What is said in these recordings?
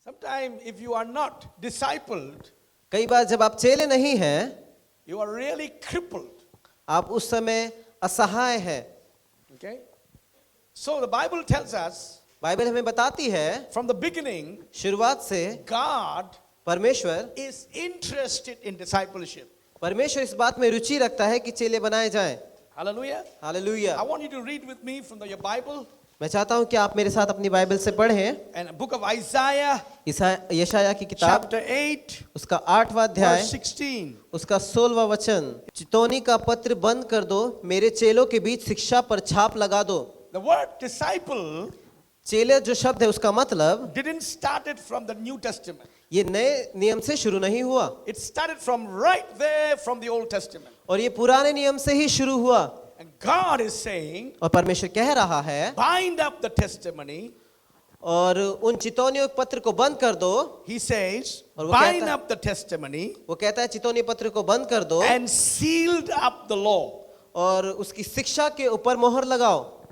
Sometimes if you are not discipled, कई बार जब आप चेले नहीं हैं, you are really crippled. आप उस समय असहाय हैं। Okay? So the Bible tells us Bible हमें बताती है from the beginning, शुरुआत से God परमेश्वर is interested in discipleship. परमेश्वर इस बात में रुचि रखता है कि चेले बनाए जाएं। Hallelujah. I hallelujah. want you to read with me from your Bible मैं चाहता हूं कि आप मेरे साथ अपनी बाइबल से पढ़ें and book of Isaiah, यशाया की किताब chapter 8, उसका 8वां अध्याय verse 16. उसका 16वां वचन। चितौनी का पत्र बंद कर दो, मेरे चेलों के बीच शिक्षा पर छाप लगा दो। The word disciple चेले जो शब्द है उसका मतलब didn't start it from the New Testament. ये नए नियम से शुरू नहीं हुआ, It started from right there from the Old Testament. और ये पुराने नियम से ही शुरू हुआ। And God is saying, और परमेश्वर कह रहा है bind up the testimony. और उन चितौनियों पत्र को बंद कर दो। He says, और वो bind कहता- up the testimony वो कहता है चितौनी पत्र को बंद कर दो and sealed up the law. और उसकी शिक्षा के ऊपर मोहर लगाओ।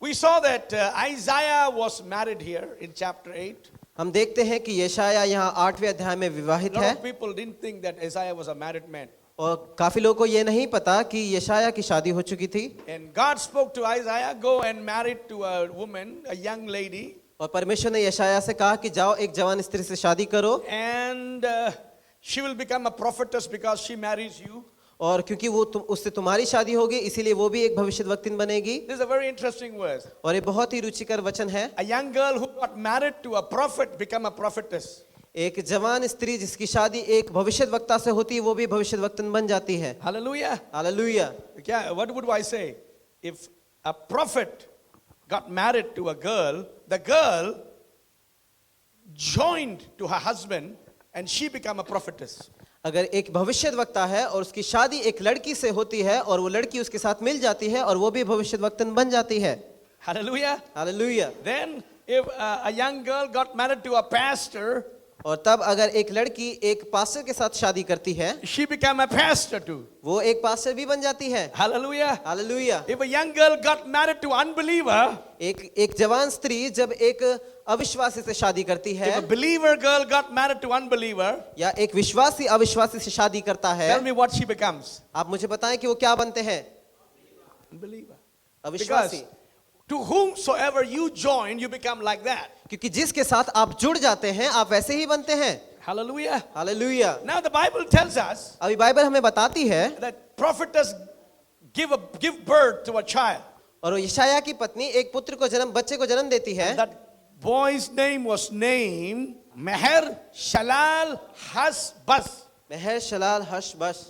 We saw that Isaiah was married here in chapter 8. हम देखते हैं कि यशाया यहाँ 8वें अध्याय में A विवाहित lot है, of people didn't think that Isaiah was a married man. और काफी लोगों को ये नहीं पता कि यशाया की शादी हो चुकी थी। And God spoke to Isaiah, go and marry to a woman, a young lady, और परमेश्वर ने यशाया से कहा कि जाओ एक जवान स्त्री से शादी करो, and she will become a prophetess because she marries you. और क्योंकि वो उससे तुम्हारी शादी होगी इसीलिए वो भी एक भविष्यद्वक्तिन बनेगी। This is a very interesting verse. और ये बहुत ही रुचिकर वचन है। A young girl who got married to a prophet become a prophetess. एक जवान स्त्री जिसकी शादी एक भविष्यद्वक्ता से होती है वो भी भविष्यद्वक्तिन बन जाती है। Hallelujah. Hallelujah. Yeah, what would I say? If a prophet got married to a girl, the girl joined to her husband and she became a prophetess. अगर एक भविष्यद्वक्ता है और उसकी शादी एक लड़की से होती है और वो लड़की उसके साथ मिल जाती है और वो भी भविष्यद्वक्तन बन जाती है। Hallelujah. Hallelujah. Then if a young girl got married to a pastor, और तब अगर एक लड़की एक पास्टर के साथ शादी करती है she became a pastor too. वो एक पास्टर भी बन जाती है। Hallelujah. Hallelujah. If a young girl got married to unbeliever, एक जवान स्त्री जब एक अविश्वासी से शादी करती है if a believer girl got married to unbeliever, या एक विश्वासी अविश्वासी से शादी करता है, tell me what she becomes. आप मुझे बताएं कि वो क्या बनते हैं? Unbeliever. अविश्वासी। Because to whomsoever you join, you become like that. क्योंकि जिसके साथ आप जुड़ जाते हैं आप वैसे ही बनते हैं। Hallelujah. Hallelujah. Now the Bible tells us अभी बाइबल हमें बताती है that prophetess give birth to a child. और यशाया की पत्नी एक पुत्र को बच्चे को जन्म देती है। That boy's name was named Meher Shalal Hasbas. Maher Shalal Hash Baz.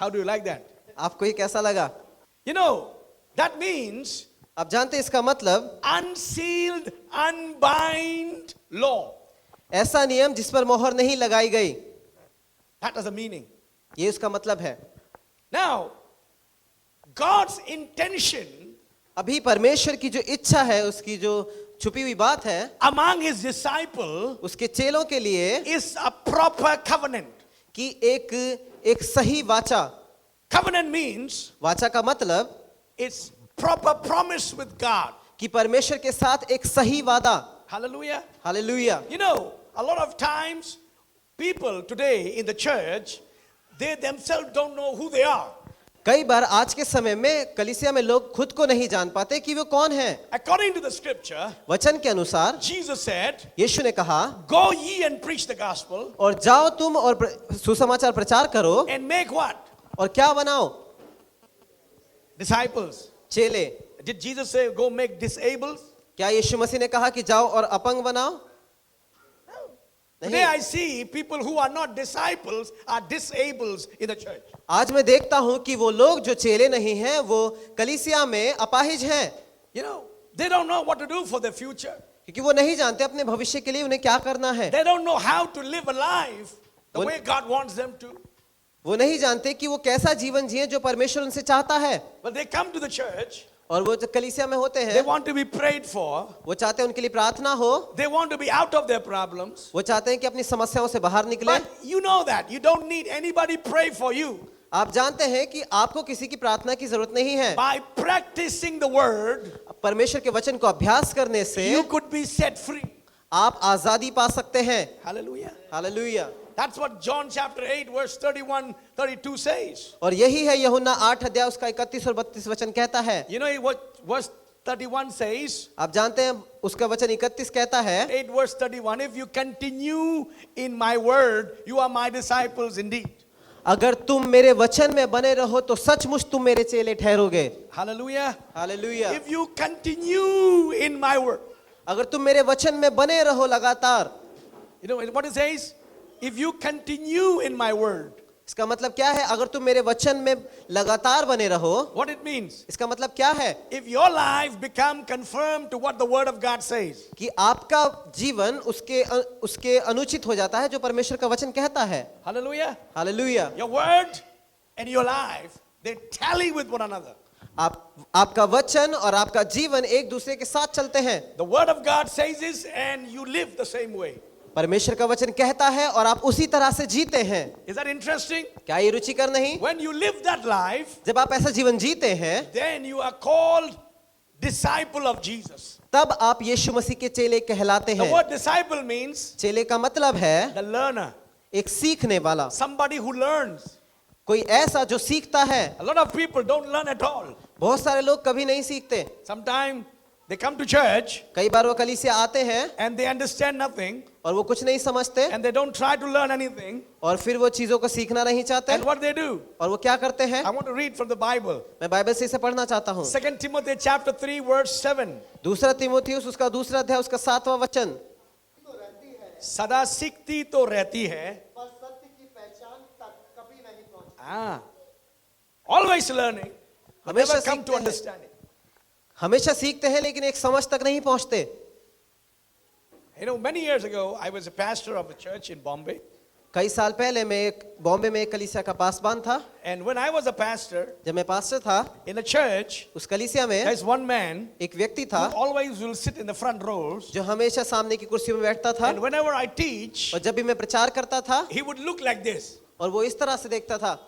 How do you like that? आपको ये कैसा लगा? You know, that means आप जानते हैं इसका मतलब unsealed, unbind law. ऐसा नियम जिस पर मोहर नहीं लगाई गई, That is the meaning. ये उसका मतलब है। Now, God's intention अभी परमेश्वर की जो इच्छा है, उसकी जो छुपी हुई बात है among his disciple उसके चेलों के लिए is a proper covenant. कि एक सही वाचा। Covenant means वाचा का मतलब it's proper promise with God. कि परमेश्वर के साथ एक सही वादा। Hallelujah. Hallelujah. You know, a lot of times people today in the church, they themselves don't know who they are. कई बार आज के समय में कलीसिया में लोग खुद को नहीं जान पाते कि वो कौन है। According to the scripture, वचन के अनुसार Jesus said, यीशु ने कहा, go ye and preach the gospel और जाओ तुम और सुसमाचार प्रचार करो and make what? और क्या बनाओ? Disciples. चेले। Did Jesus say go make disabled? क्या यीशु मसीह ने कहा कि जाओ और अपंग बनाओ? Today I see people who are not disciples are disabled in the church. आज मैं देखता हूं कि वो लोग जो चेले नहीं हैं वो कलीसिया में अपाहिज हैं। You know, they don't know what to do for their future. क्योंकि वो नहीं जानते अपने भविष्य के लिए उन्हें क्या करना है। They don't know how to live a life the way God wants them to. वो नहीं जानते कि वो कैसा जीवन जिए जो परमेश्वर उनसे चाहता है। But they come to the church. और वो जो कलीसिया में होते They हैं want to be prayed for. वो चाहते हैं उनके लिए प्रार्थना हो, They want to be out of their problems. वो चाहते हैं कि अपनी समस्याओं से बाहर निकले। But you know that. You don't need anybody pray for you. आप जानते हैं कि आपको किसी की प्रार्थना की जरूरत नहीं है। By practicing the word, परमेश्वर के वचन को अभ्यास करने से you could be set free. आप आजादी पा सकते हैं। Hallelujah. Hallelujah. That's what John chapter 8 verse 31, 32 says. और यही है यूहन्ना 8 अध्याय उसका 31 और 32 वचन कहता है। You know what verse 31 says? आप जानते हैं उसका वचन 31 कहता है, 8 verse 31, if you continue in my word, you are my disciples indeed. अगर तुम मेरे वचन में बने रहो तो सचमुच तुम मेरे चेले ठहरोगे। Hallelujah. Hallelujah. If you continue in my word. अगर तुम मेरे वचन में बने रहो लगातार। You know what it says? If you continue in my word. इसका मतलब क्या है? अगर तुम मेरे वचन में लगातार बने रहो। What it means? इसका मतलब क्या है? If your life become conformed to what the word of God says. कि आपका जीवन उसके अनुचित हो जाता है जो परमेश्वर का वचन कहता है। Hallelujah. Hallelujah. Your word and your life, they tally with one another. आपका वचन और आपका जीवन एक दूसरे के साथ चलते हैं। The word of God says this and you live the same way. परमेश्वर का वचन कहता है और आप उसी तरह से जीते हैं। Is that interesting? क्या ये रुचिकर नहीं? When you live that life, जब आप ऐसा जीवन जीते हैं then you are called disciple of Jesus. तब आप यीशु मसीह के चेले कहलाते The हैं। word disciple means चेले का मतलब है the learner, एक सीखने वाला, somebody who learns. कोई ऐसा जो सीखता है। A lot of people don't learn at all. बहुत सारे लोग कभी नहीं सीखते। Sometimes they come to church कई बार वो कलीसिया आते हैं and they understand nothing और वो कुछ नहीं समझते and they don't try to learn anything. और फिर वो चीजों को सीखना नहीं चाहते। And what they do? और वो क्या करते हैं? I want to read from the Bible. मैं बाइबल से इसे पढ़ना चाहता हूँ। 2 Timothy chapter 3 verse 7. दूसरा तीमुथियुस उसका दूसरा अध्याय उसका 7वां वचन। सदा सीखती तो रहती है, पर सत्य की पहचान तक कभी नहीं पहुंचती। always learning, but हमेशा never come to सीखते हैं। understanding. हमेशा सीखते हैं लेकिन एक समझ तक नहीं पहुंचते। You know, many years ago, I was a pastor of a church in Bombay. कई साल पहले मैं बॉम्बे में एक कलीसिया का पासबान था। And when I was a pastor जब मैं पास्टर था in a church, उस कलीसिया में there's one man एक व्यक्ति who था always will sit in the front rows. जो हमेशा सामने की कुर्सी में बैठता था And whenever I teach, और जब भी मैं प्रचार करता था he would look like this. और वो इस तरह से देखता था।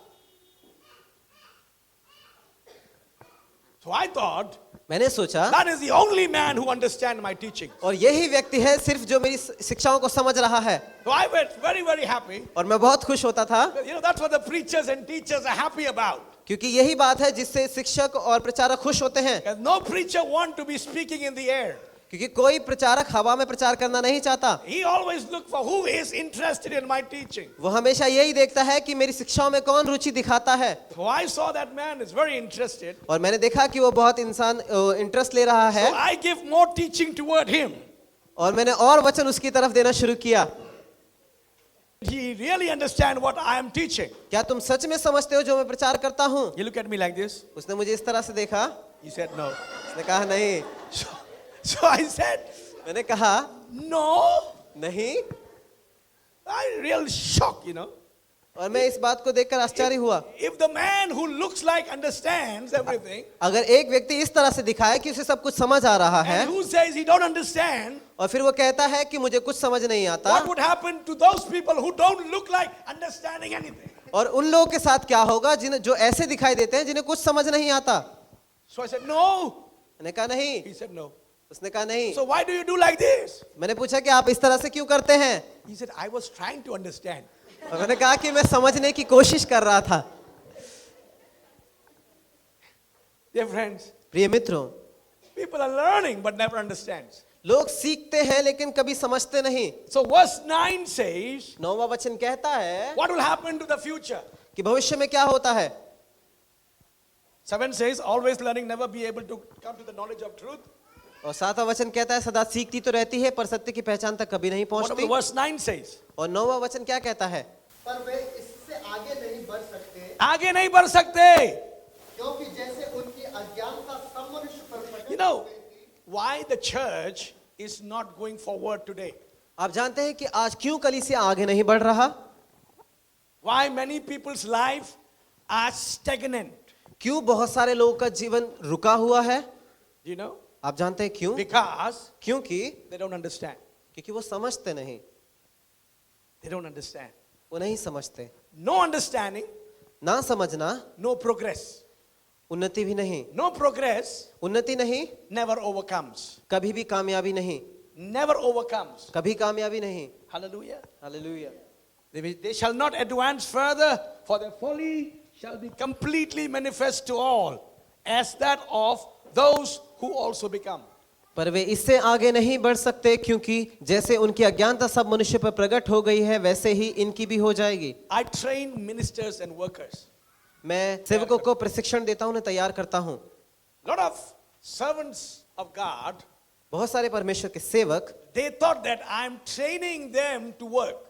So I thought, मैंने सोचा that is the only man who understands my teaching. और यही व्यक्ति है सिर्फ जो मेरी शिक्षाओं को समझ रहा है। So I was very, very happy. और मैं बहुत खुश होता था You know, that's what the preachers and teachers are happy about. क्योंकि यही बात है जिससे शिक्षक और प्रचारक खुश होते हैं। Because no preacher wants to be speaking in the air. क्योंकि कोई प्रचारक हवा में प्रचार करना नहीं चाहता। He always looks for who is interested in my teaching. वो हमेशा यही देखता है कि मेरी शिक्षाओं में कौन रुचि दिखाता है। So I saw that man is very interested. और मैंने देखा कि वो बहुत इंसान इंटरेस्ट ले रहा है So I give more teaching toward him. और मैंने और वचन उसकी तरफ देना शुरू किया। He really understand what I am teaching. क्या तुम सच में समझते हो जो मैं प्रचार करता हूँ? He looked at me like this. उसने मुझे इस तरह से देखा। He said no. उसने कहा नहीं। So I said, मैंने कहा no. नहीं। I real shocked, you know. और मैं इस बात को देखकर आश्चर्य हुआ। If the man who looks like understands everything, अगर एक व्यक्ति इस तरह से दिखाए कि उसे सब कुछ समझ आ रहा है and who says he don't understand, और फिर वो कहता है कि मुझे कुछ समझ नहीं आता, what would happen to those people who don't look like understanding anything? और उन लोगों के साथ क्या होगा जिन्हें जो ऐसे दिखाई देते हैं जिन्हें कुछ समझ नहीं आता? So I said, no. मैंने कहा नहीं। He said, no. उसने कहा नहीं। So why do you do like this? मैंने पूछा कि आप इस तरह से क्यों करते हैं? He said, I was trying to understand. और मैंने कहा कि मैं समझने की कोशिश कर रहा था। Dear friends, प्रिय मित्रों, people are learning but never understands. लोग सीखते हैं लेकिन कभी समझते नहीं। So verse 9 says, 9वां वचन कहता है what will happen to the future? कि भविष्य में क्या होता है। 7 says, always learning, never be able to come to the knowledge of truth. और 7वां वचन कहता है सदा सीखती तो रहती है पर सत्य की पहचान तक कभी नहीं What पहुंचती। verse 9 says? और 9वां वचन क्या कहता है? पर वे इससे आगे नहीं बढ़ सकते आगे नहीं बढ़ सकते. क्योंकि जैसे उनकी अज्ञानता सब मनुष्य पर प्रकट You know हो गई थी, why the church is not going forward today? आप जानते हैं कि आज क्यों कलीसिया आगे नहीं बढ़ रहा? Why many people's life are stagnant? क्यों बहुत सारे लोगों का जीवन रुका हुआ है? Do you know? आप जानते हैं क्यों? Because क्योंकि they don't understand. क्योंकि वो समझते नहीं, They don't understand. वो नहीं समझते। No understanding ना समझना, no progress. उन्नति भी नहीं। No progress उन्नति नहीं, never overcomes. कभी भी कामयाबी नहीं, Never overcomes. कभी कामयाबी नहीं। Hallelujah. Hallelujah. They shall not advance further, for their folly shall be completely manifest to all, as that of those who also become. पर वे इससे आगे नहीं बढ़ सकते, क्योंकि जैसे उनकी अज्ञानता सब मनुष्य पर प्रकट हो गई है, वैसे ही इनकी भी हो जाएगी। I train ministers and workers. मैं सेवकों को प्रशिक्षण देता हूं, उन्हें तैयार करता हूं। Lot of servants of God, बहुत सारे परमेश्वर के सेवक, they thought that I'm training them to work.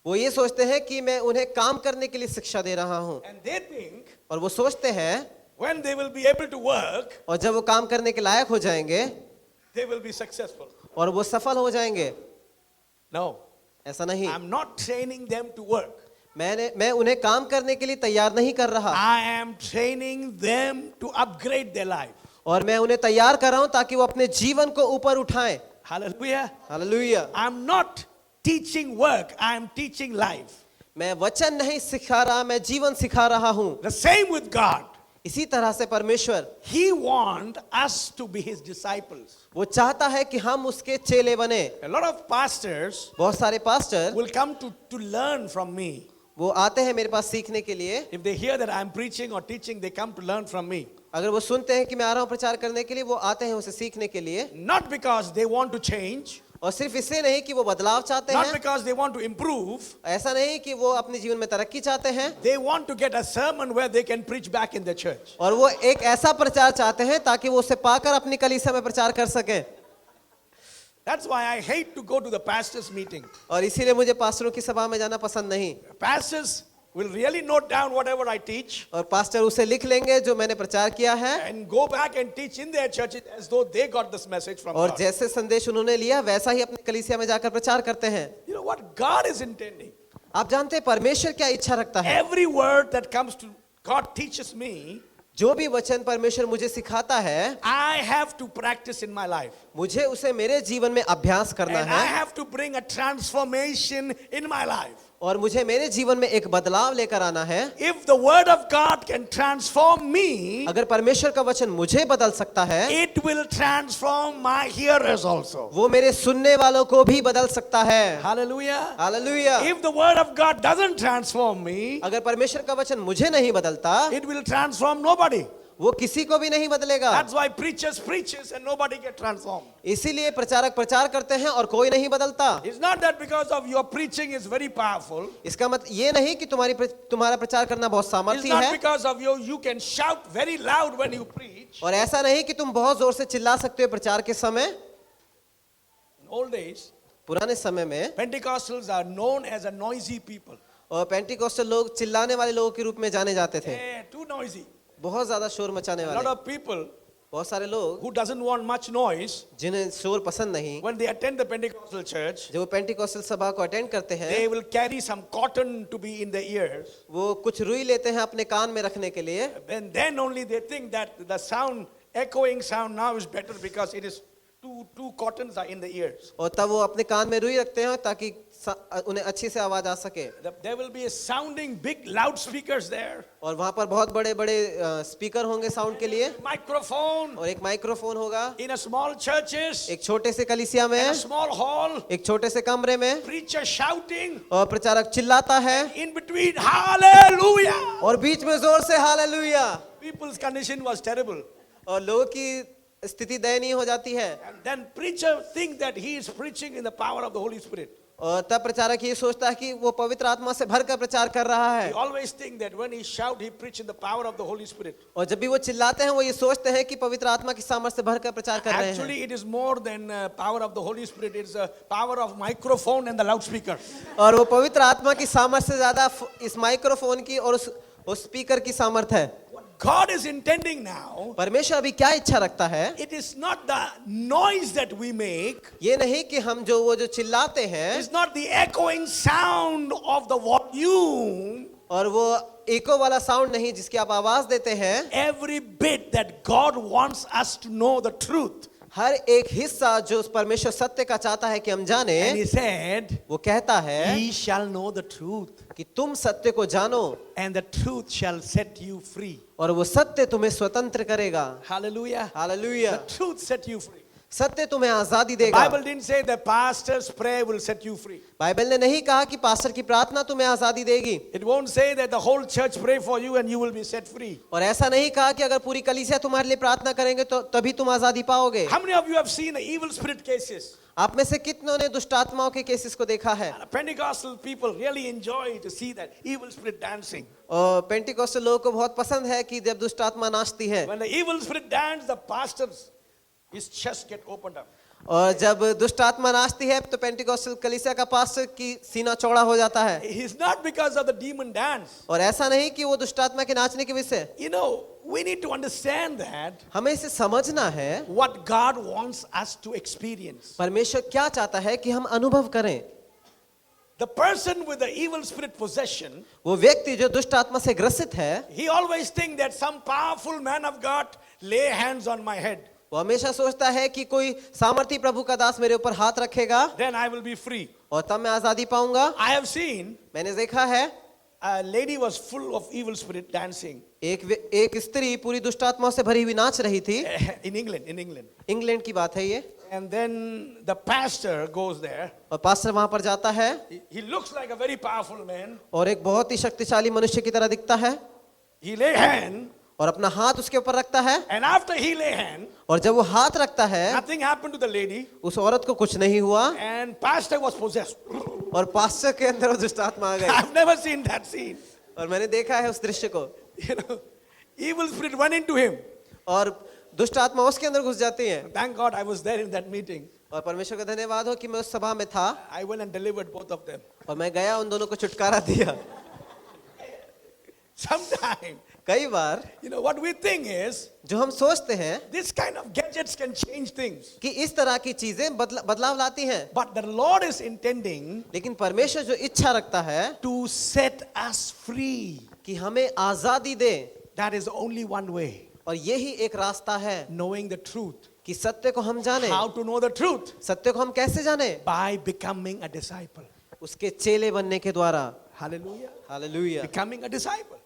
वो ये सोचते हैं कि मैं उन्हें काम करने के लिए शिक्षा दे रहा हूं, And they think और वो सोचते हैं when they will be able to work, और जब वो काम करने के लायक हो जाएंगे they will be successful. और वो सफल हो जाएंगे। No, ऐसा नहीं, I'm not training them to work. मैं उन्हें काम करने के लिए तैयार नहीं कर रहा, I am training them to upgrade their life. और मैं उन्हें तैयार कर रहा हूं ताकि वो अपने जीवन को ऊपर उठाएं। Hallelujah. Hallelujah. I'm not teaching work, I am teaching life. मैं वचन नहीं सिखा रहा, मैं जीवन सिखा रहा हूं। The same with God. इसी तरह से परमेश्वर, He wants us to be His disciples. वो चाहता है कि हम उसके चेले बने। A lot of pastors बहुत सारे pastor will come to learn from me. वो आते हैं मेरे पास सीखने के लिए। If they hear that I'm preaching or teaching, they come to learn from me. अगर वो सुनते हैं कि मैं आ रहा हूं प्रचार करने के लिए, वो आते हैं उसे सीखने के लिए। Not because they want to change, और सिर्फ इसलिए नहीं कि वो बदलाव चाहते not हैं, because they want to improve. ऐसा नहीं कि वो अपने जीवन में तरक्की चाहते हैं, They want to get a sermon where they can preach back in the church. और वो एक ऐसा प्रचार चाहते हैं ताकि वो उसे पाकर अपनी कलीसिया में प्रचार कर सके। That's why I hate to go to the pastors' meeting. और इसीलिए मुझे पास्टरों की सभा में जाना पसंद नहीं। Pastors will really note down whatever I teach और पास्टर उसे लिख लेंगे जो मैंने प्रचार किया है, and go back and teach in their churches as though they got this message from और God. जैसे संदेश उन्होंने लिया वैसा ही अपनी कलीसिया में जाकर प्रचार करते हैं। You know what God is intending? आप जानते हैं परमेश्वर क्या इच्छा रखता है? Every word that comes to God teaches me, जो भी वचन परमेश्वर मुझे सिखाता है, I have to practice in my life. मुझे उसे मेरे जीवन में अभ्यास करना And I है, have to bring a transformation in my life. और मुझे मेरे जीवन में एक बदलाव लेकर आना है। If the word of God can transform me, अगर परमेश्वर का वचन मुझे बदल सकता है, it will transform my hearers also. वो मेरे सुनने वालों को भी बदल सकता है। Hallelujah. Hallelujah. If the word of God doesn't transform me, अगर परमेश्वर का वचन मुझे नहीं बदलता, it will transform nobody. वो किसी को भी नहीं बदलेगा। That's why preachers preaches and nobody get transformed. इसीलिए प्रचारक प्रचार करते हैं और कोई नहीं बदलता। It's not that because of your preaching is very powerful. इसका मतलब ये नहीं कि तुम्हारा प्रचार करना बहुत It's सामर्थ्य not है, because of you can shout very loud when you preach. और ऐसा नहीं कि तुम बहुत जोर से चिल्ला सकते हो प्रचार के समय। In old days, पुराने समय में Pentecostals are known as a noisy people. और पेंटिकोस्टल लोग चिल्लाने वाले लोगों के रूप में जाने जाते थे, Too noisy. बहुत ज्यादा शोर मचाने A lot वाले। of people बहुत सारे लोग who doesn't want much noise, जिन्हें शोर पसंद नहीं, when they attend the Pentecostal church, जो पेंटिकोस्टल सभा को अटेंड करते हैं, they will carry some cotton to be in their ears. वो कुछ रुई लेते हैं अपने कान में रखने के लिए, And then only they think that the sound, echoing sound now is better because it is two cottons are in the ears. और तब वो अपने कान में रुई रखते हैं ताकि उन्हें अच्छी से आवाज आ सके। There will be a sounding big loudspeakers there. और वहां पर बहुत बड़े बड़े स्पीकर होंगे साउंड के लिए, Microphone और एक माइक्रोफोन होगा। in a small churches, एक छोटे से कलीसिया in a में, small hall, एक छोटे से कमरे में, preacher shouting, और प्रचारक चिल्लाता है, in between hallelujah. और बीच में जोर से hallelujah. People's condition was terrible. और लोगों की स्थिति दयनीय हो जाती है। And then preacher think that he is preaching in the power of the Holy Spirit. और तब प्रचारक ये सोचता है कि वो पवित्र आत्मा से भरकर प्रचार कर रहा He है, always think that when he shout, he preach in the power of the Holy Spirit. और जब भी वो चिल्लाते हैं वो ये सोचते हैं कि पवित्र आत्मा की सामर्थ से भरकर प्रचार कर रहे हैं। Actually, it is more than power of the Holy Spirit. It's the power of microphone and the loudspeaker. और वो पवित्र आत्मा की सामर्थ से ज्यादा इस माइक्रोफोन की और उस स्पीकर की सामर्थ है। What God is intending now, परमेश्वर अभी क्या इच्छा रखता है? it is not the noise that we make. ये नहीं कि हम वो जो चिल्लाते हैं, It's not the echoing sound of the volume. और वो एको वाला साउंड नहीं जिसकी आप आवाज देते हैं। Every bit that God wants us to know the truth. हर एक हिस्सा जो उस परमेश्वर सत्य का चाहता है कि हम जाने, And he said, वो कहता है "Ye shall know the truth, कि तुम सत्य को जानो and the truth shall set you free." और वो सत्य तुम्हें स्वतंत्र करेगा। Hallelujah. Hallelujah. The truth set you free. सत्य तुम्हें आजादी The देगा। Bible didn't say the pastor's prayer will set you free. Bible ने नहीं कहा कि पास्टर की प्रार्थना तुम्हें आजादी देगी, It won't say that the whole church pray for you and you will be set free. और ऐसा नहीं कहा कि अगर पूरी कलीसिया तुम्हारे लिए प्रार्थना करेंगे तो तभी तुम आजादी पाओगे। How many of you have seen the evil spirit cases? आप में से कितनों ने दुष्ट आत्माओं के केसेस को देखा है? And the Pentecostal people really enjoy to see that evil spirit dancing. और पेंटिकोस्टल लोगों को बहुत पसंद है कि जब दुष्ट आत्मा नाचती है, When the evil spirit dance, the pastor's his chest get opened up. और जब दुष्ट आत्मा नाचती है तो पेंटिकोस्टल कलीसिया का पास्टर की सीना चौड़ा हो जाता है। It's not because of the demon dance. और ऐसा नहीं कि वो दुष्ट आत्मा के नाचने की वजह से, You know, we need to understand that हमें इसे समझना है what God wants us to experience. परमेश्वर क्या चाहता है कि हम अनुभव करें। The person with the evil spirit possession, वो व्यक्ति जो दुष्ट आत्मा से ग्रसित है, he always think that some powerful man of God lay hands on my head, वो हमेशा सोचता है कि कोई सामर्थी प्रभु का दास मेरे ऊपर हाथ रखेगा then I will be free. और तब मैं आजादी पाऊंगा। I have seen मैंने देखा है a lady was full of evil spirit dancing एक स्त्री पूरी दुष्ट आत्माओं से भरी हुई नाच रही थी। in England. इंग्लैंड की बात है ये। And then the pastor goes there. और पास्टर वहां पर जाता है He looks like a very powerful man. और एक बहुत ही शक्तिशाली मनुष्य की तरह दिखता है He lay hand, और अपना हाथ उसके ऊपर रखता है, and after he lay hand, और जब वो हाथ रखता है nothing happened to the lady, उस औरत को कुछ नहीं हुआ and pastor was possessed. और पास्टर के अंदर वो दुष्ट आत्मा आ गई। I've never seen that scene. और मैंने देखा है उस दृश्य को। You know, evil spirit went into him. और दुष्ट आत्मा उसके अंदर घुस जाती है। Thank God I was there in that meeting. और परमेश्वर का धन्यवाद हो कि मैं उस सभा में था I went and delivered both of them. और मैं गया उन दोनों को छुटकारा दिया। Sometime, कई बार you know, what we think is जो हम सोचते हैं this kind of gadgets can change things. कि इस तरह की चीजें बदलाव लाती हैं, But the Lord is intending लेकिन परमेश्वर जो इच्छा रखता है to set us free. कि हमें आजादी दे, That is only one way. और यही एक रास्ता है Knowing the truth. कि सत्य को हम जाने। How to know the truth? सत्य को हम कैसे जाने? By becoming a disciple. उसके चेले बनने के द्वारा। Hallelujah. Hallelujah. Becoming a disciple.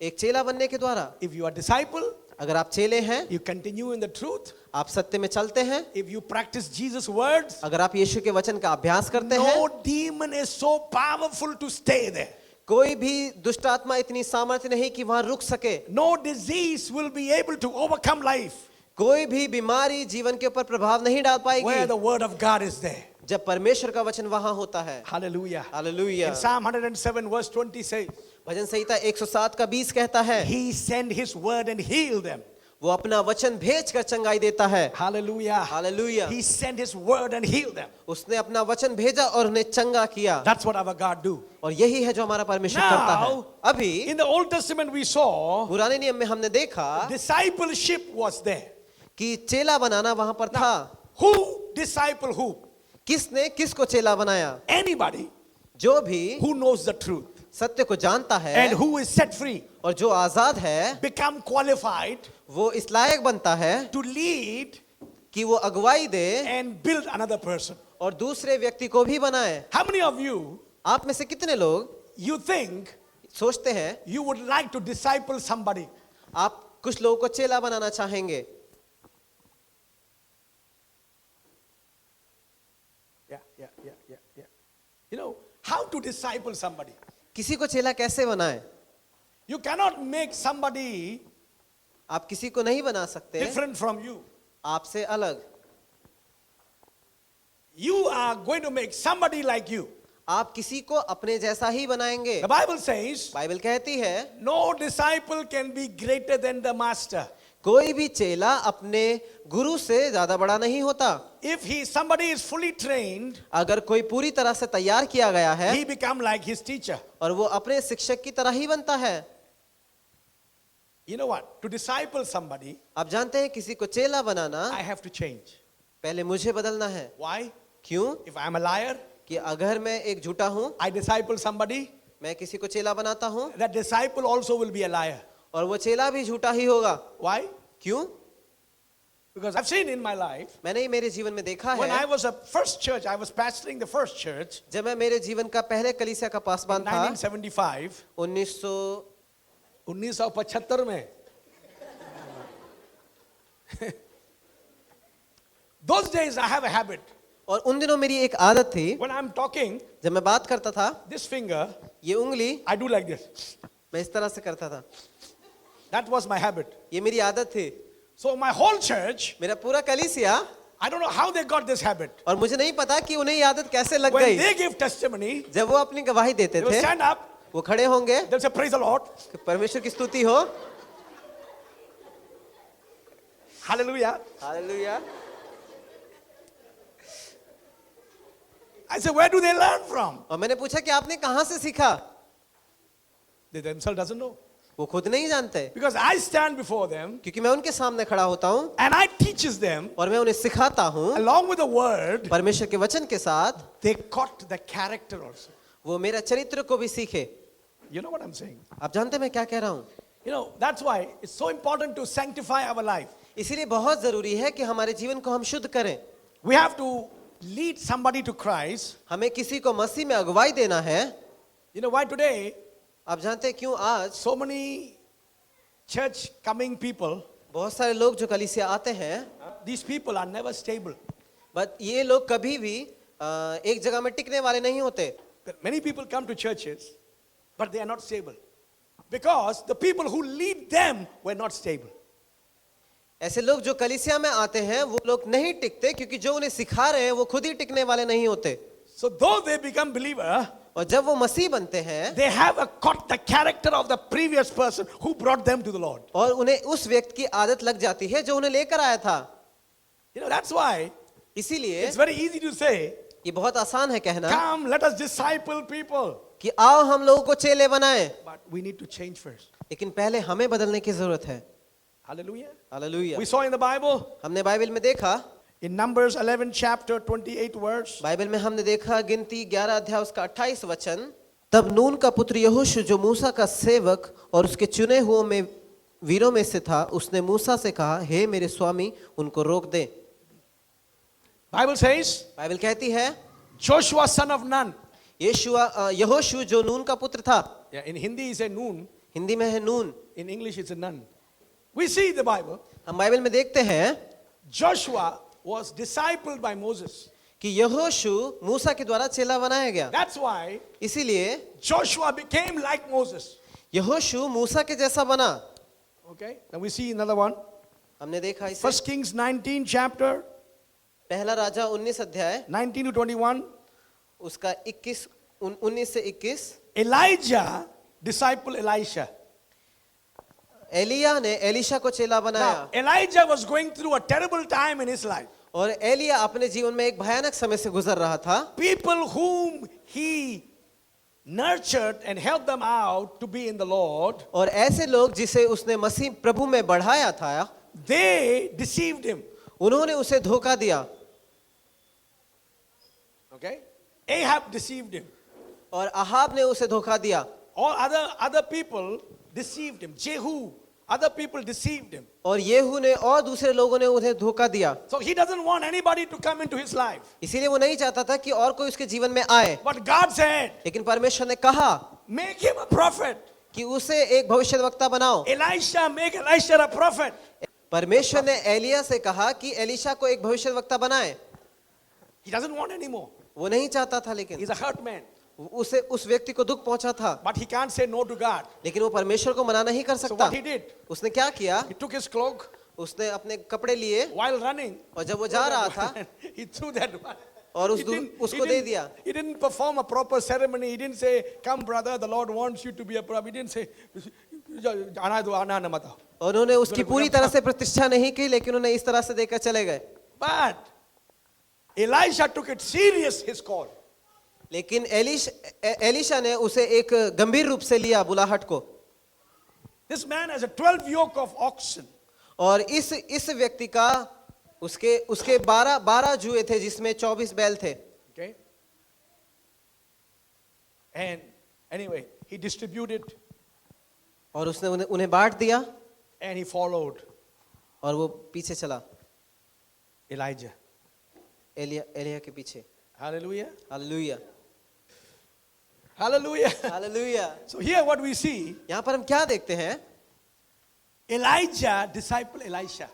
एक चेला बनने के द्वारा। If you are a disciple, अगर आप चेले हैं, you continue in the truth. आप सत्य में चलते हैं, If you practice Jesus' words, अगर आप यीशु के वचन का अभ्यास करते हैं, no demon is so powerful to stay there. कोई भी दुष्ट आत्मा इतनी सामर्थ्य नहीं कि वहां रुक सके। No disease will be able to overcome life कोई भी बीमारी जीवन के ऊपर प्रभाव नहीं डाल where पाएगी the word of God is there. जब परमेश्वर का वचन वहां होता है। Hallelujah. Hallelujah. In Psalm 107 verse 20 says, भजन संहिता 107 का 20 कहता है, He sent His word and healed them. वो अपना वचन भेजकर चंगाई देता है। Hallelujah. Hallelujah. He sent His word and healed them. उसने अपना वचन भेजा और उन्हें चंगा किया। That's what our God do. और यही है जो हमारा परमेश्वर करता है। Now, अभी in the Old Testament we saw पुराने नियम में हमने देखा discipleship was there. कि चेला बनाना वहां पर था। Who disciple who? किसने किसको चेला बनाया? Anybody जो भी who knows the truth सत्य को जानता है and who is set free और जो आजाद है, become qualified वो इस लायक बनता है to lead कि वो अगुवाई दे and build another person. और दूसरे व्यक्ति को भी बनाए। How many of you, आप में से कितने लोग you think सोचते हैं you would like to disciple somebody? आप कुछ लोगों को चेला बनाना चाहेंगे? Yeah. You know, how to disciple somebody? किसी को चेला कैसे बनाए? You cannot make somebody आप किसी को नहीं बना सकते different from you. आपसे अलग। You are going to make somebody like you. आप किसी को अपने जैसा ही बनाएंगे। The Bible says, बाइबल कहती है no disciple can be greater than the master. कोई भी चेला अपने गुरु से ज्यादा बड़ा नहीं होता। If somebody is fully trained, अगर कोई पूरी तरह से तैयार किया गया है he become like his teacher. और वो अपने शिक्षक की तरह ही बनता है। You know what? To disciple somebody, आप जानते हैं किसी को चेला बनाना I have to change. पहले मुझे बदलना है। Why? क्यों? If I am a liar, कि अगर मैं एक झूठा हूं, I disciple somebody, मैं किसी को चेला बनाता हूं that disciple also will be a liar. और वो चेला भी झूठा ही होगा। Why? क्यों? Because I've seen in my life, मैंने ये मेरे जीवन में देखा when I है, was a first church, I was pastoring the first church जब मैं मेरे जीवन का पहले कलीसिया का पासवान था 1975, 1975 में. Those days I have a habit. और उन दिनों मेरी एक आदत थी, When I'm talking, जब मैं बात करता था, this finger, ये उंगली I do like this. मैं इस तरह से करता था. That was my habit. ये मेरी आदत थी. So my whole church, मेरा पूरा कलीसिया, I don't know how they got this habit. और मुझे नहीं पता कि उन्हें ये आदत कैसे लग When गई. they give testimony, जब वो अपनी गवाही देते they will थे, stand up, वो खड़े होंगे they'll say, praise the Lord, कि परमेश्वर की स्तुति हो. hallelujah. Hallelujah. I said, where do they learn from? और मैंने पूछा कि आपने कहाँ से सीखा? They themselves doesn't know. वो खुद नहीं जानते, Because I stand before them क्योंकि मैं उनके सामने खड़ा होता हूँ and I teaches them और मैं उन्हें सिखाता हूँ along with the word, परमेश्वर के वचन के साथ. they caught the character also. वो मेरा चरित्र को भी सीखे. You know what I'm saying? आप जानते हैं मैं क्या कह रहा हूँ? You know, that's why it's so important to sanctify our life. इसीलिए बहुत जरूरी है कि हमारे जीवन को हम शुद्ध करें. We have to lead somebody to Christ. हमें किसी को मसीह में अगुवाई देना है. You know why today आप जानते हैं क्यों आज so many church coming people, बहुत सारे लोग जो कलीसिया आते हैं, these people are never stable. But ये लोग कभी भी एक जगह में टिकने वाले नहीं होते. Many people come to churches, but they are not stable. Because the people who lead them were not stable. ऐसे लोग जो कलीसिया में आते हैं वो लोग नहीं टिकते, क्योंकि जो उन्हें सिखा रहे हैं वो खुद ही टिकने वाले नहीं होते. So though they become believer, और जब वो मसीह बनते हैं they have caught the character of the previous person who brought them to the Lord. और उन्हें उस व्यक्ति की आदत लग जाती है जो उन्हें लेकर आया था. You know, that's why इसीलिए it's very easy to say, ये बहुत आसान है कहना come, let us disciple people. कि आओ हम लोगों को चेले बनाएं, But we need to change first. लेकिन पहले हमें बदलने की जरूरत है. Hallelujah. Hallelujah. We saw in the Bible, हमने बाइबल में देखा, in Numbers 11 chapter 28 verse, Bible में हमने देखा गिनती 11 अध्याय उसका 28 वचन. तब नून का पुत्र यहोशू जो मूसा का सेवक और उसके चुने हुओं में वीरों में से था, उसने मूसा से कहा, हे मेरे स्वामी, उनको रोक दे. Bible says, बाइबल कहती है Joshua son of Nun. यहोशू जो नून का पुत्र था. Yeah, in Hindi is a Nun. Hindi में है नून. In English it's a Nun. We see the Bible. हम बाइबल में देखते हैं Joshua was discipled by Moses. कि यहोशू मूसा के द्वारा चेला बनाया गया. That's why इसीलिए Joshua became like Moses. यहोशू मूसा के जैसा बना. Okay, now we see another one. हमने देखा इसे. 1 Kings 19 chapter पहला राजा 19 अध्याय 19 to 21. उसका 19 से 21. Elijah disciple Elisha. एलिया ने एलिशा को चेला Now, बनाया. Elijah was going through a terrible time in his life. और एलिया अपने जीवन में एक भयानक समय से गुजर रहा था. People whom he nurtured and helped them out to be in the Lord, और ऐसे लोग जिसे उसने मसीह प्रभु में बढ़ाया था, they deceived him. उन्होंने उसे धोखा दिया. Okay? Ahab deceived him. और अहाब ने उसे धोखा दिया. All other people deceived him. Jehu, other people deceived him. और येहू ने और दूसरे लोगों ने उन्हें धोखा दिया. So he doesn't want anybody to come into his life. इसीलिए वो नहीं चाहता था कि और कोई उसके जीवन में आए. But God said, लेकिन परमेश्वर ने कहा make him a prophet. कि उसे एक भविष्यद्वक्ता बनाओ. Elisha, make Elisha a prophet. परमेश्वर ने एलिया से कहा कि एलिशा को एक भविष्यद्वक्ता बनाए. He doesn't want anymore. वो नहीं चाहता था, लेकिन He's a hurt man. उसे उस व्यक्ति को दुख पहुंचा था. But he can't say no to God. लेकिन वो परमेश्वर को मना नहीं कर So सकता. what he did, उसने क्या किया? he took his cloak उसने अपने कपड़े लिए while running. और जब वो जा रहा था He threw that one. और He didn't- उसको he दे didn't- दिया. He didn't perform a proper ceremony. He didn't say, come brother, the Lord wants you to be a prophet. He didn't say, आना दो, आना ना मत आओ. और उन्होंने उसकी पूरी तरह से प्रतिष्ठा नहीं की, लेकिन उन्हें इस तरह से देकर चले गए. But Elisha took it serious, his call. लेकिन एलिशा ने उसे एक गंभीर रूप से लिया बुलाहट को. This man has a 12 yoke of oxen. और इस व्यक्ति का उसके 12 जुए थे, जिसमें 24 बैल थे. Okay. And anyway, he distributed और उसने उन्हें बांट दिया and he followed. और वो पीछे चला. Elijah. एलिया के पीछे। Hallelujah. Hallelujah, Hallelujah. Hallelujah. So here what we see, यहाँ पर हम क्या देखते हैं? Elijah disciple Elisha.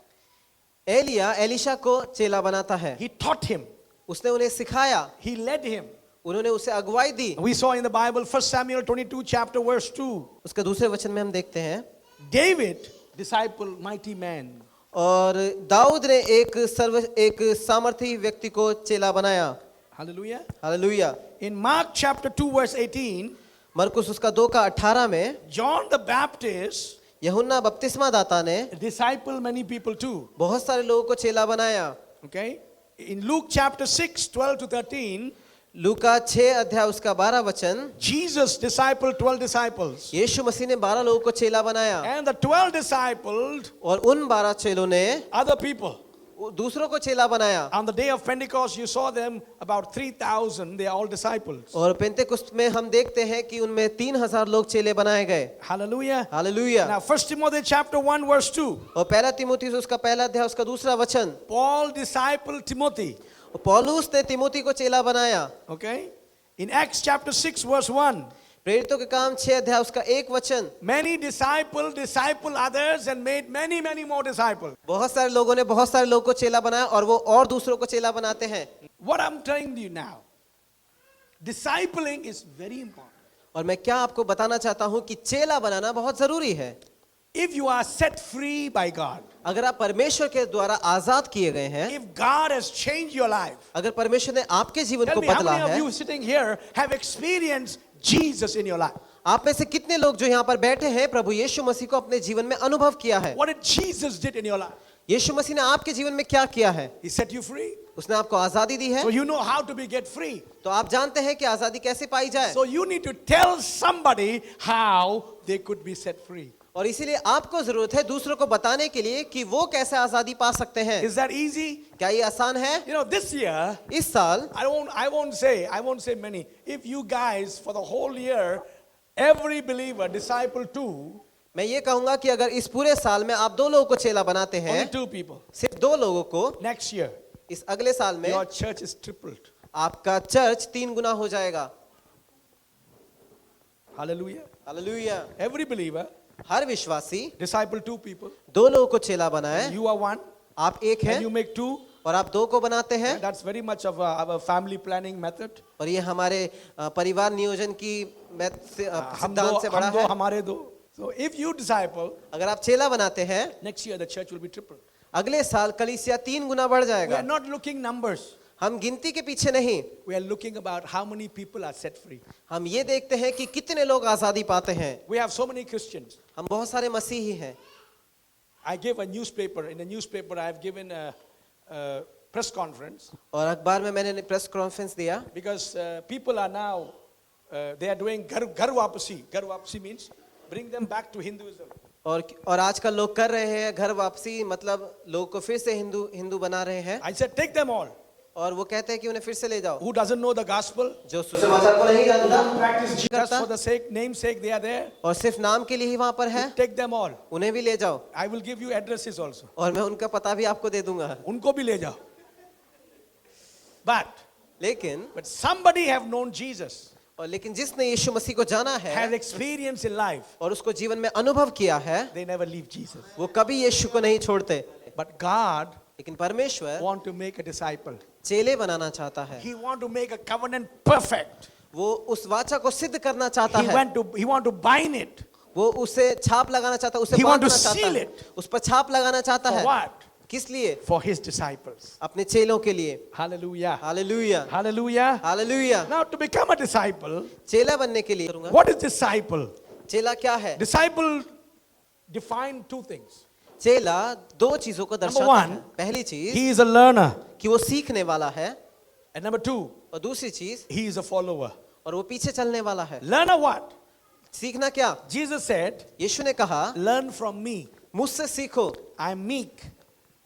एलिया एलिशा को चेला बनाता है। He taught him. उसने उन्हें सिखाया, He led him. उन्होंने उसे अगुवाई दी। We saw in the Bible 1 Samuel 22 chapter verse 2. उसके दूसरे वचन में हम देखते हैं, David disciple mighty man. और दाऊद ने एक सामर्थी व्यक्ति को चेला बनाया। Hallelujah. Hallelujah. In Mark chapter 2 verse 18, मरकुस उसका 2:18 में John the Baptist यूहन्ना बपतिस्मा दाता ने disciple many people too. बहुत सारे लोगों को चेला बनाया। Okay. In Luke chapter 6 12 to 13, लूका 6 अध्याय उसका 12 वचन, Jesus discipled 12 disciples. यीशु मसीह ने 12 लोगों को चेला बनाया And the 12 discipled और उन 12 चेलों ने other people. दूसरों को चेला बनाया। On the day of Pentecost, you saw them about 3,000. They are all disciples. और पेंतेकुस्त में हम देखते हैं कि उनमें 3000 लोग चेले बनाए गए। Hallelujah. Hallelujah. Now, 1 Timothy chapter 1 verse 2. और पहला तिमोथी उसका पहला अध्याय उसका दूसरा वचन, Paul discipled Timothy. पौलुस ने तिमोथी को चेला बनाया। Okay. In Acts chapter 6 verse 1. प्रेरितों के काम 6 अध्याय उसका 1 वचन, Many disciple others and made many more disciples. बहुत सारे लोगों ने बहुत सारे लोगों को चेला बनाया और वो और दूसरों को चेला बनाते हैं। What I'm telling you now, discipling is very important. और मैं क्या आपको बताना चाहता हूं कि चेला बनाना बहुत जरूरी है। If you are set free by God, अगर आप परमेश्वर के द्वारा आजाद किए गए हैं, if God has changed your life, अगर परमेश्वर ने आपके जीवन tell को me how बदला many of है, you sitting here have experienced Jesus in your life? आप में से कितने लोग जो यहाँ पर बैठे हैं प्रभु यीशु मसीह को अपने जीवन में अनुभव किया है? What did Jesus did in your life? यीशु मसीह ने आपके जीवन में क्या किया है? He set you free. उसने आपको आजादी दी है, So you know how to be get free. तो आप जानते हैं कि आजादी कैसे पाई जाए। So you need to tell somebody how they could be set free. और इसीलिए आपको जरूरत है दूसरों को बताने के लिए कि वो कैसे आजादी पा सकते हैं। Is that easy? क्या ये आसान है? You know, this year, इस साल I won't say many. If you guys for the whole year, every believer disciple two, मैं ये कहूंगा कि अगर इस पूरे साल में आप 2 लोगों को चेला बनाते only हैं, 2 people, सिर्फ 2 लोगों को, next year, इस अगले साल में your church is tripled. आपका चर्च 3 गुना हो जाएगा। Hallelujah. हालेलुया। Every believer हर विश्वासी disciple 2 people. 2 लोगों को चेला बनाए, You are one, आप एक हैं and you make 2. और आप 2 को बनाते हैं। That's very much of our family planning method. और ये हमारे परिवार नियोजन की हम सिद्धांत से बड़ा दो है। हमारे दो. So if you disciple, अगर आप चेला बनाते हैं, next year the church will be tripled. अगले साल कलीसिया 3 गुना बढ़ We are जाएगा। not looking numbers. हम गिनती के पीछे नहीं, We are looking about how many people are set free. हम ये देखते हैं कि कितने लोग आजादी पाते हैं। We have so many Christians. हम बहुत सारे मसीही हैं। I gave a newspaper. In the newspaper, I have given a press conference और अखबार में मैंने प्रेस कॉन्फ्रेंस दिया because people are now they are doing घर वापसी. घर वापसी means bring them back to Hinduism. और आजकल लोग कर रहे हैं घर वापसी, मतलब लोग को फिर से हिंदू बना रहे हैं। I said take them all. और वो कहते हैं कि उन्हें फिर से ले जाओ। Who doesn't know the gospel? जो सुसमाचार को नहीं जानता, Practice just for the sake, name sake, they are there. और सिर्फ नाम के लिए ही वहाँ पर है, Take them all. उन्हें भी ले जाओ। I will give you addresses also. और मैं उनका पता भी आपको दे दूंगा। उनको भी ले जाओ. But somebody have known Jesus, और लेकिन जिसने यीशु मसीह को जाना has है experience in life, और उसको जीवन में अनुभव किया है, they never leave Jesus. वो कभी यीशु को नहीं छोड़ते। But God लेकिन परमेश्वर want to make a disciple. चेले बनाना चाहता है। He want to make a covenant perfect. वो उस वाचा को सिद्ध करना चाहता He है। want to bind it. वो उसे छाप लगाना चाहता है, उसे He want to बांधना चाहता seal है, it. उस पर छाप लगाना चाहता For है। what? किस लिए? For his disciples. अपने चेलों के लिए। Hallelujah. Hallelujah, Hallelujah. Hallelujah. Now to become a disciple, चेला बनने के लिए करूंगा। what is disciple? चेला क्या है? Disciple define 2 things. चेला 2 चीजों को दर्शाता one, है। पहली चीज He is a learner. कि वो सीखने वाला है, And number 2, और दूसरी चीज he is a follower. और वो पीछे चलने वाला है। Learner what? सीखना क्या? Jesus said, यीशु ने कहा, learn from me. मुझसे सीखो I am meek.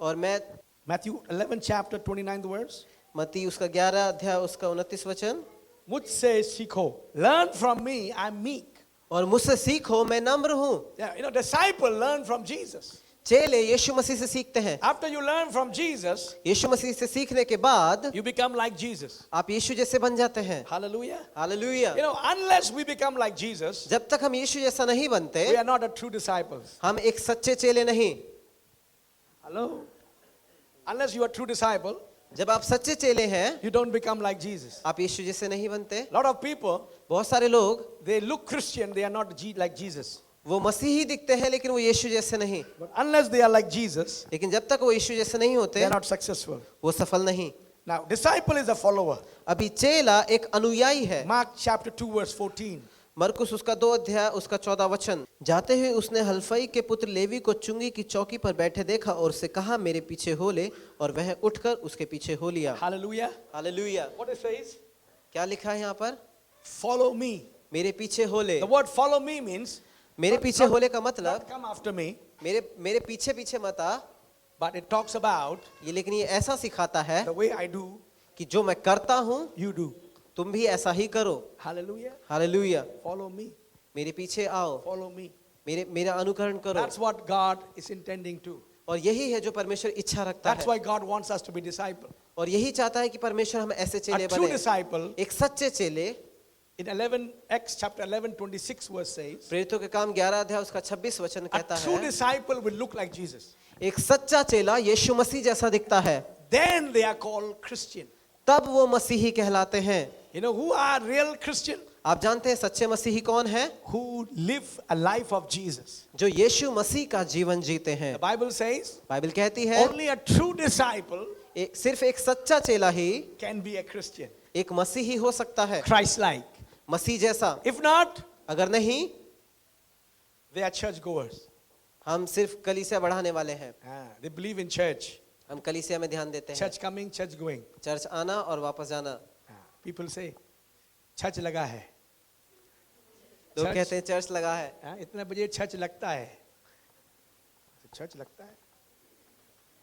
और मैं Matthew 11 chapter 29th verse. मत्ती उसका 11 अध्याय उसका 29 वचन, मुझसे सीखो. Learn from me, I am meek. और मुझसे सीखो मैं नम्र हूँ। Yeah, disciple learn from Jesus. चेले यीशु मसीह से सीखते हैं। After you learn from Jesus, यीशु मसीह से सीखने के बाद you become like Jesus. आप यीशु जैसे बन जाते हैं। Hallelujah. Hallelujah. You know, unless we become like Jesus, जब तक हम यीशु जैसा नहीं बनते, we are not a true disciples. हम एक सच्चे चेले नहीं। Hello? Unless you are a true disciple, जब आप सच्चे चेले हैं, you don't become like Jesus. आप यीशु जैसे नहीं बनते। A lot of people, बहुत सारे लोग they look Christian, they are not like Jesus. वो मसीही दिखते हैं लेकिन वो यीशु जैसे नहीं। But unless they are like Jesus, लेकिन जब तक वो यीशु जैसे नहीं they होते, are not successful. वो सफल नहीं। Now, disciple is a follower. अभी चेला एक अनुयायी है। Mark chapter 2 verse 14. मरकुस उसका 2 अध्याय उसका 14 वचन। जाते हुए उसने हल्फई के पुत्र लेवी को चुंगी की चौकी पर बैठे देखा और उससे कहा मेरे पीछे हो ले, और वह उठकर उसके पीछे हो लिया। Hallelujah. Hallelujah. What it says? क्या लिखा है यहाँ पर? Follow me. मेरे पीछे हो ले। The word follow me means मेरे पीछे होले का मतलब not come after me, मेरे पीछे पीछे मत आ, but it talks about ये लेकिन ये ऐसा सिखाता है the way I do, कि जो मैं करता हूँ you do. तुम भी ऐसा ही करो। Hallelujah. हालेलुया। Follow me. मेरे पीछे आओ, Follow me. मेरा अनुकरण करो। That's what God is intending to. और यही है जो परमेश्वर इच्छा रखता That's है, why God wants us to be disciples. और यही चाहता है कि परमेश्वर हम ऐसे चेले A true बने। disciple एक सच्चे चेले, in Acts chapter 11 26 verse says, प्रेरितों के काम 11 अध्याय उसका 26 वचन a कहता true है, disciple will look like Jesus. एक सच्चा चेला यीशु मसीह जैसा दिखता है, Then they are called Christian. तब वो मसीही कहलाते हैं। You know who are real Christian? आप जानते हैं सच्चे मसीही कौन है? Who live a life of Jesus. जो यीशु मसीह का जीवन जीते हैं। The Bible says बाइबल कहती है only a true disciple सिर्फ एक सच्चा चेला ही can be a Christian. एक मसीही हो सकता है, Christ-like. मसीह जैसा। If not, अगर नहीं, they are church goers. हम सिर्फ कलीसिया बढ़ाने वाले हैं। They believe in church. हम कलीसिया में ध्यान देते हैं, Church coming, church going. Church आना और वापस जाना। People say, church लगा है. लोग Church- कहते हैं चर्च लगा है, इतने बजे चर्च लगता है. चर्च लगता है.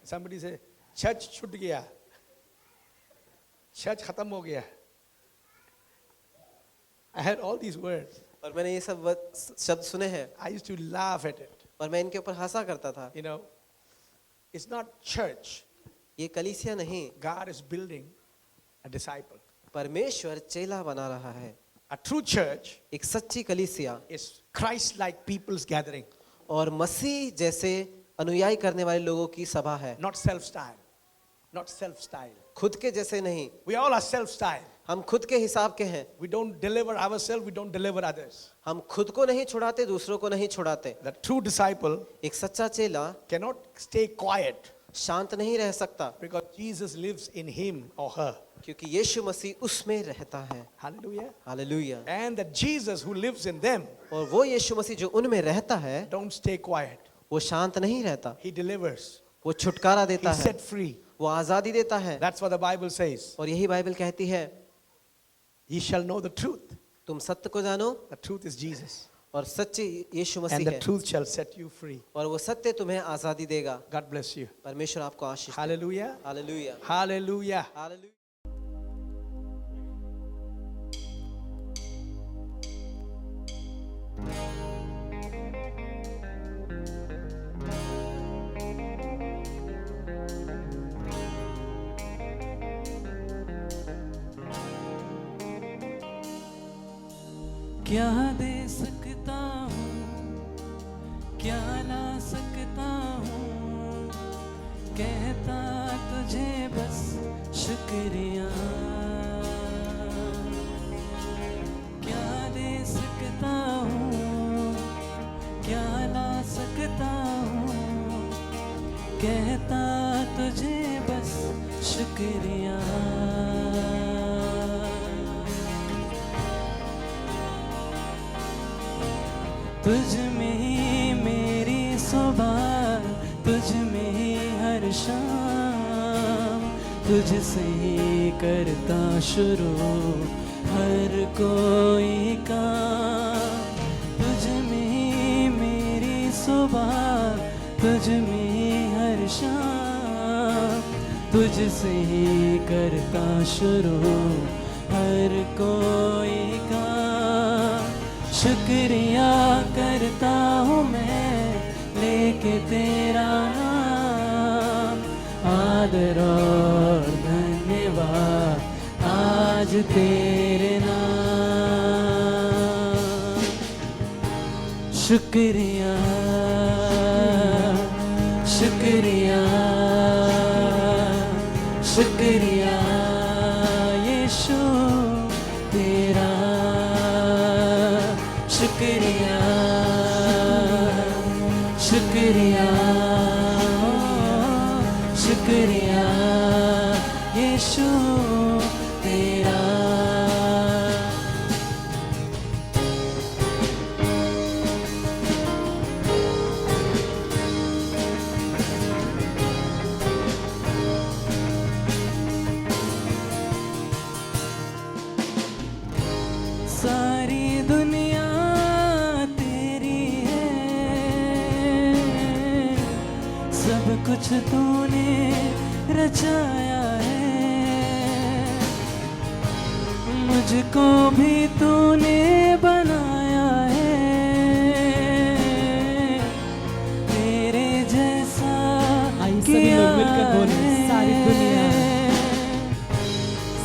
Somebody say, चर्च छूट गया. चर्च खत्म हो गया. I heard all these words. और मैंने ये सब शब्द सुने हैं I used to laugh at it. और मैं इनके ऊपर हंसा करता था। You know, it's not church. ये कलीसिया नहीं, God is building a disciple. परमेश्वर चेला बना रहा है। A true church एक सच्ची कलीसिया is Christ-like people's gathering, और मसीह जैसे अनुयायी करने वाले लोगों की सभा है, not self-style. Not self-style. खुद के जैसे नहीं। We all are self-style. हम खुद के हिसाब के हैं, We don't deliver ourselves, we don't deliver others. हम खुद को नहीं छुड़ाते, दूसरों को नहीं छुड़ाते। The true disciple एक सच्चा चेला cannot stay quiet शांत नहीं रह सकता, because Jesus lives in him or her. क्योंकि यीशु मसीह उसमें रहता है। Hallelujah. Hallelujah. And that Jesus who lives in them और वो यीशु मसीह जो उनमें रहता है, don't stay quiet. वो शांत नहीं रहता, He delivers. वो छुटकारा He देता है, set free. वो आजादी देता है। That's what the Bible says. और यही बाइबल कहती है, Ye shall know the truth. तुम सत्य को जानो The truth is Jesus. और सच्ची यीशु And मसीह the है, truth shall set you free. और वो सत्य तुम्हें आजादी देगा। God bless you. परमेश्वर आपको आशीष दे। Hallelujah. हालेलुया। Hallelujah. हालेलुया। क्या दे सकता हूँ, क्या ला सकता हूँ, कहता तुझे बस शुक्रिया। क्या दे सकता हूँ, क्या ला सकता हूँ, कहता तुझे बस शुक्रिया। तुझ में ही मेरी सुबह, तुझ में ही हर शाम, तुझसे ही करता शुरू हर कोई काम। तुझ में ही मेरी सुबह, तुझ में ही हर शाम, तुझसे ही करता शुरू हर कोई काम। शुक्रिया करता हूँ मैं, लेके के तेरा नाम, आदर और धन्यवाद आज तेरे नाम। शुक्रिया शुक्रिया शुक्रिया यीशु तेरा, शुक्रिया शुक्रिया शुक्रिया यीशु तेरा। सारी दुनिया तेरी है, सब कुछ तूने रचाया है, मुझको भी तूने बनाया है, तेरे जैसा आइए सभी लोग मिलकर बोलें, सारी दुनिया।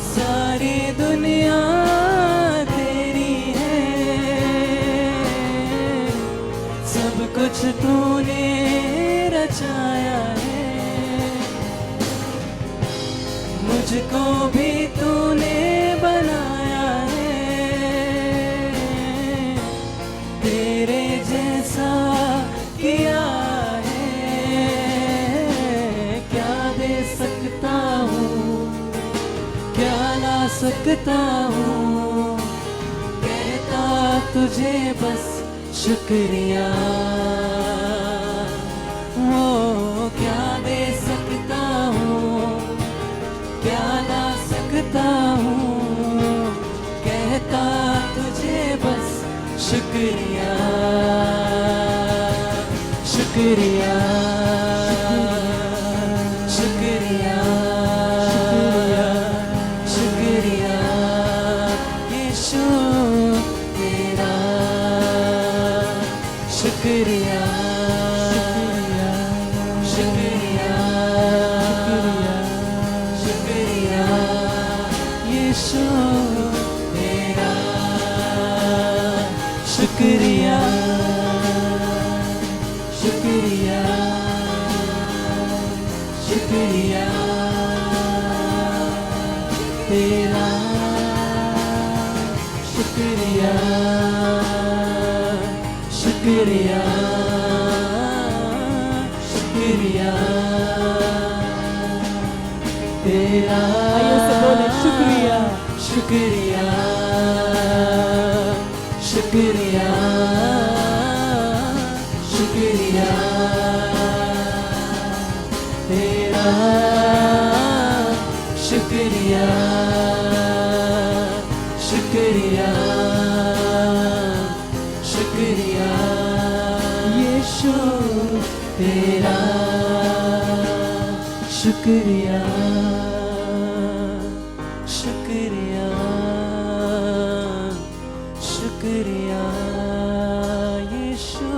सारी दुनिया तेरी है, सब कुछ तूने रचाया है, मुझको भी तूने बनाया है, तेरे जैसा किया है, क्या दे सकता हूँ, क्या ला सकता हूँ, कहता तुझे बस शुक्रिया। वो क्या दे सकता हूँ, क्या ला सकता हूँ, कहता तुझे बस शुक्रिया शुक्रिया शुक्रिया शुक्रिया यीशु तेरा, शुक्रिया शुक्रिया शुक्रिया यीशु तेरा, शुक्रिया शुक्रिया शुक्रिया तेरा, शुक्रिया शुक्रिया शुक्रिया तेरा। आइए से बोलें, शुक्रिया शुक्रिया शुक्रिया शुक्रिया तेरा, शुक्रिया शुक्रिया शुक्रिया यीशु तेरा, शुक्रिया शुक्रिया शुक्रिया यीशु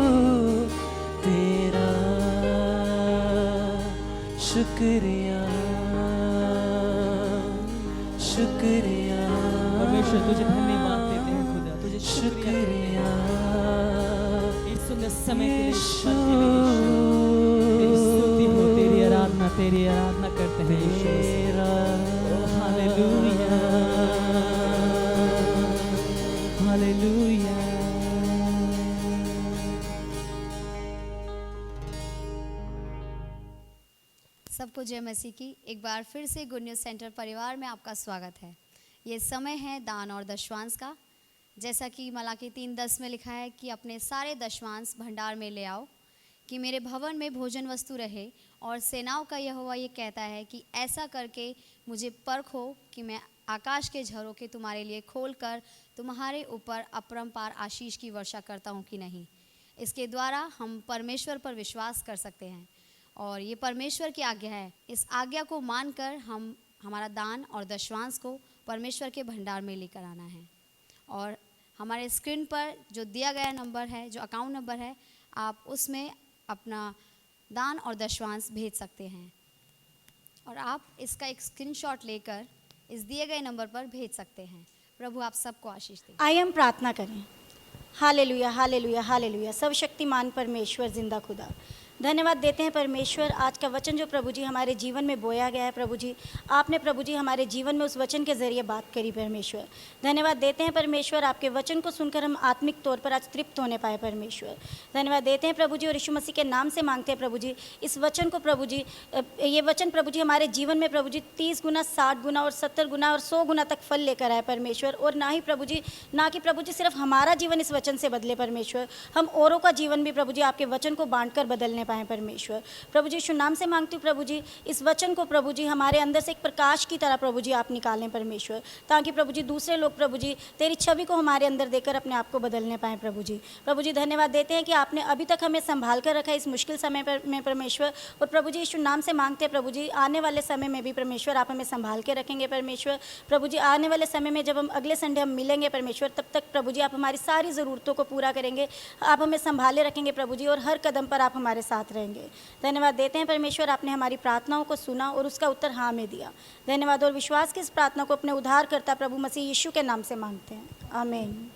तेरा, शुक्रिया शुक्रिया। परमेश्वर तुझे धन्यवाद देते हैं खुदा, तुझे शुक्रिया इस सुंदर समय के लिए, इस पल के लिए यीशु। तेरी स्तुति हो, तेरी आराधना करते हैं यीशु मसीह। Hallelujah hallelujah. सबको जय मसीह की। एक बार फिर से गुड न्यूज़ सेंटर परिवार में आपका स्वागत है। ये समय है दान और दशवांश का। जैसा कि मलाकी 3:10 में लिखा है कि अपने सारे दशवांश भंडार में ले आओ कि मेरे भवन में भोजन वस्तु रहे। और सेनाओं का यहोवा ये कहता है कि ऐसा करके मुझे परखो कि मैं आकाश के झरोखे तुम्हारे लिए खोलकर तुम्हारे ऊपर अपरंपार आशीष की वर्षा करता हूँ कि नहीं। इसके द्वारा हम परमेश्वर पर विश्वास कर सकते हैं और ये परमेश्वर की आज्ञा है। इस आज्ञा को मानकर हम हमारा दान और दशवांश को परमेश्वर के भंडार में लेकर आना है। और हमारे स्क्रीन पर जो दिया गया नंबर है, जो अकाउंट नंबर है, आप उसमें अपना दान और दशवांश भेज सकते हैं। और आप इसका एक स्क्रीनशॉट लेकर इस दिए गए नंबर पर भेज सकते हैं। प्रभु आप सबको आशीष दे। आइए हम प्रार्थना करें। Hallelujah hallelujah hallelujah. सर्वशक्तिमान परमेश्वर, जिंदा खुदा, धन्यवाद देते हैं परमेश्वर, आज का वचन जो प्रभु जी हमारे जीवन में बोया गया है प्रभु जी, आपने प्रभु जी हमारे जीवन में उस वचन के ज़रिए बात करी परमेश्वर। धन्यवाद देते हैं परमेश्वर, आपके वचन को सुनकर हम आत्मिक तौर पर आज तृप्त होने पाए परमेश्वर। धन्यवाद देते हैं प्रभु जी और यीशु मसीह के नाम से मांगते हैं प्रभु जी, इस वचन को प्रभु जी, ये वचन प्रभु जी हमारे जीवन में प्रभु जी 30 गुना, 60 गुना और 70 गुना और 100 गुना तक फल लेकर आए परमेश्वर। और ना ही प्रभु जी, ना कि प्रभु जी सिर्फ हमारा जीवन इस वचन से बदले परमेश्वर, हम औरों का जीवन भी प्रभु जी आपके वचन को बांट कर बदलने पाएँ परमेश्वर। प्रभु जी यीशु नाम से मांगती हूँ प्रभु जी, इस वचन को प्रभु जी हमारे अंदर से एक प्रकाश की तरह प्रभु जी आप निकालें परमेश्वर, ताकि प्रभु जी दूसरे लोग प्रभु जी तेरी छवि को हमारे अंदर देकर अपने आप को बदलने पाएँ प्रभु जी। प्रभु जी धन्यवाद देते हैं कि आपने अभी तक हमें संभाल कर रखा है इस मुश्किल समय में परमेश्वर। और प्रभु जी यीशु नाम से मांगते हैं प्रभु जी, आने वाले समय में भी परमेश्वर आप हमें संभाल के रखेंगे परमेश्वर। प्रभु जी आने वाले समय में जब हम अगले संडे हम मिलेंगे परमेश्वर, तब तक प्रभु जी आप हमारी सारी ज़रूरतों को पूरा करेंगे, आप हमें संभाले रखेंगे प्रभु जी, और हर कदम पर आप हमारे साथ रहेंगे। धन्यवाद देते हैं परमेश्वर, आपने हमारी प्रार्थनाओं को सुना और उसका उत्तर हाँ में दिया। धन्यवाद और विश्वास की इस प्रार्थना को अपने उद्धारकर्ता प्रभु मसीह यीशु के नाम से मांगते हैं, आमीन।